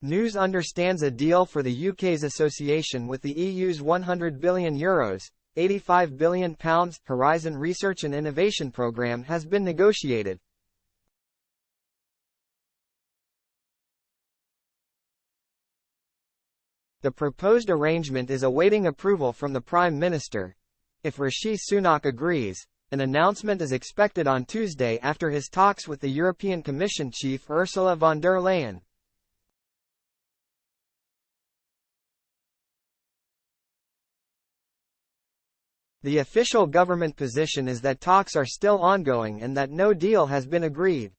News understands a deal for the UK's association with the EU's €100 billion, £85 billion Horizon Research and Innovation Programme has been negotiated. The proposed arrangement is awaiting approval from the Prime Minister. If Rishi Sunak agrees, an announcement is expected on Tuesday after his talks with the European Commission chief Ursula von der Leyen. The official government position is that talks are still ongoing and that no deal has been agreed.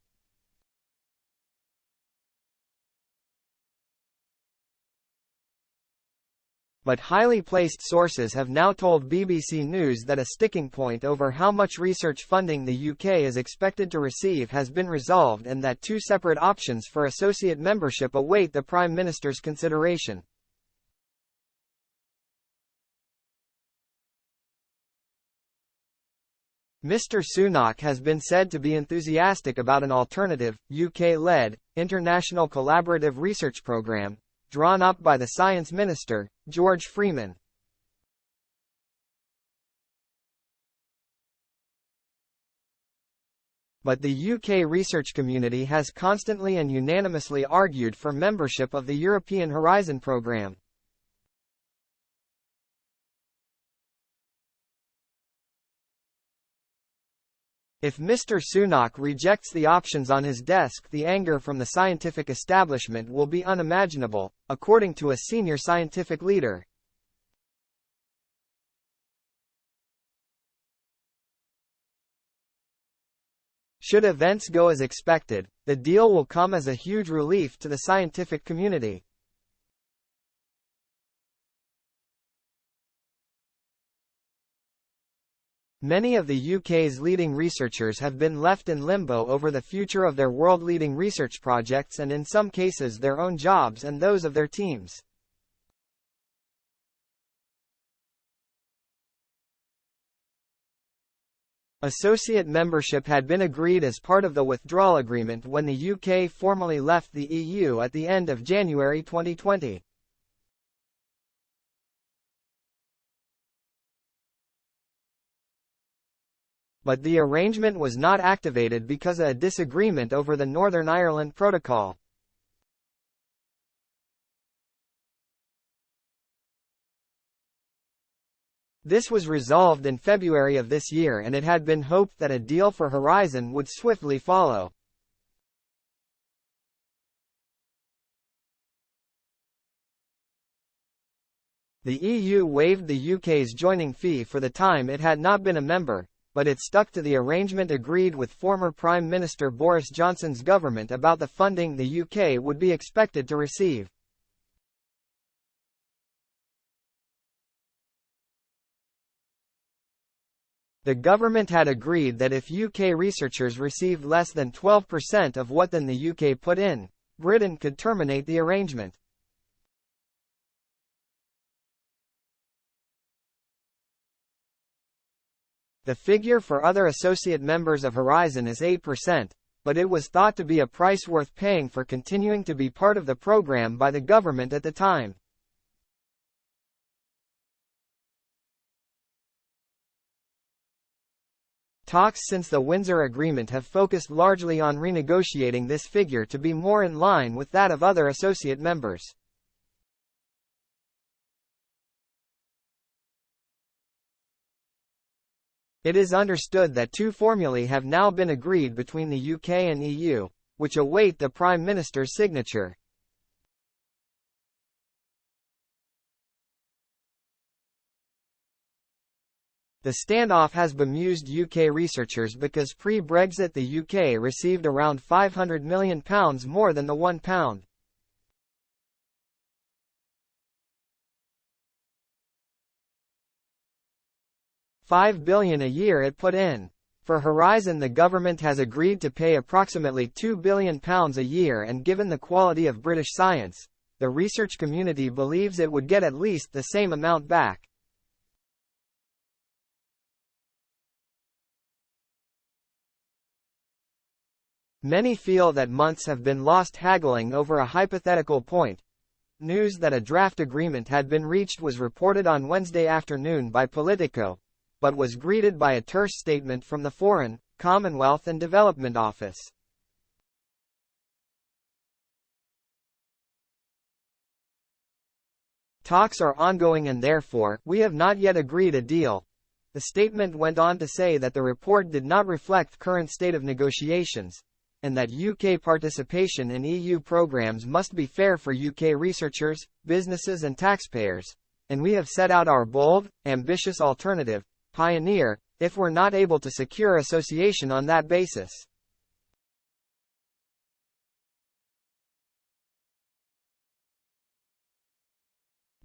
But highly placed sources have now told BBC News that a sticking point over how much research funding the UK is expected to receive has been resolved and that two separate options for associate membership await the Prime Minister's consideration. Mr. Sunak has been said to be enthusiastic about an alternative, UK-led, international collaborative research programme, drawn up by the Science Minister, George Freeman. But the UK research community has constantly and unanimously argued for membership of the European Horizon programme. If Mr. Sunak rejects the options on his desk, the anger from the scientific establishment will be unimaginable, according to a senior scientific leader. Should events go as expected, the deal will come as a huge relief to the scientific community. Many of the UK's leading researchers have been left in limbo over the future of their world-leading research projects and in some cases their own jobs and those of their teams. Associate membership had been agreed as part of the withdrawal agreement when the UK formally left the EU at the end of January 2020. But the arrangement was not activated because of a disagreement over the Northern Ireland Protocol. This was resolved in February of this year and it had been hoped that a deal for Horizon would swiftly follow. The EU waived the UK's joining fee for the time it had not been a member, but it stuck to the arrangement agreed with former Prime Minister Boris Johnson's government about the funding the UK would be expected to receive. The government had agreed that if UK researchers received less than 12% of what then the UK put in, Britain could terminate the arrangement. The figure for other associate members of Horizon is 8%, but it was thought to be a price worth paying for continuing to be part of the program by the government at the time. Talks since the Windsor Agreement have focused largely on renegotiating this figure to be more in line with that of other associate members. It is understood that two formulae have now been agreed between the UK and EU, which await the Prime Minister's signature. The standoff has bemused UK researchers because pre-Brexit the UK received around £500 million more than the £1. $5 billion a year it put in. For Horizon the government has agreed to pay approximately £2 billion a year and given the quality of British science, the research community believes it would get at least the same amount back. Many feel that months have been lost haggling over a hypothetical point. News that a draft agreement had been reached was reported on Wednesday afternoon by Politico, but was greeted by a terse statement from the Foreign, Commonwealth and Development Office. Talks are ongoing and therefore, we have not yet agreed a deal. The statement went on to say that the report did not reflect current state of negotiations, and that UK participation in EU programs must be fair for UK researchers, businesses and taxpayers, and we have set out our bold, ambitious alternative, Pioneer, if we're not able to secure association on that basis.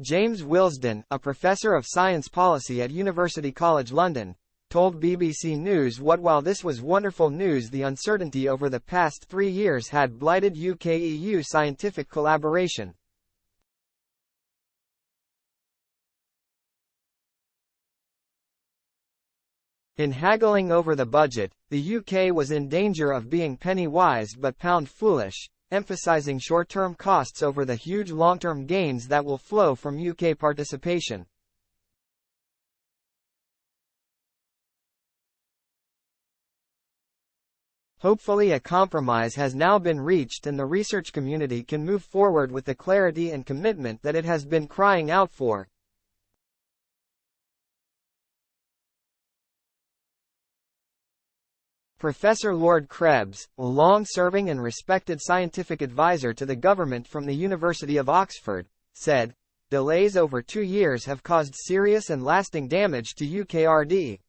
James Wilsden, a professor of science policy at University College London, told BBC News what while this was wonderful news, the uncertainty over the past 3 years had blighted UK-EU scientific collaboration. In haggling over the budget, the UK was in danger of being penny-wise but pound-foolish, emphasizing short-term costs over the huge long-term gains that will flow from UK participation. Hopefully a compromise has now been reached and the research community can move forward with the clarity and commitment that it has been crying out for. Professor Lord Krebs, a long-serving and respected scientific advisor to the government from the University of Oxford, said, "Delays over 2 years have caused serious and lasting damage to UKRD.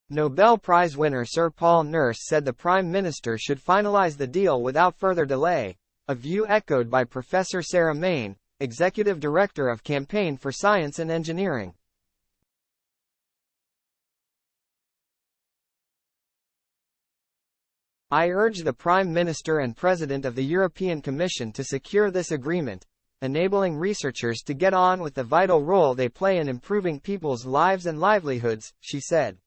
Nobel Prize winner Sir Paul Nurse said the Prime Minister should finalise the deal without further delay, a view echoed by Professor Sarah Main, Executive Director of Campaign for Science and Engineering. I urge the Prime Minister and President of the European Commission to secure this agreement, enabling researchers to get on with the vital role they play in improving people's lives and livelihoods," she said.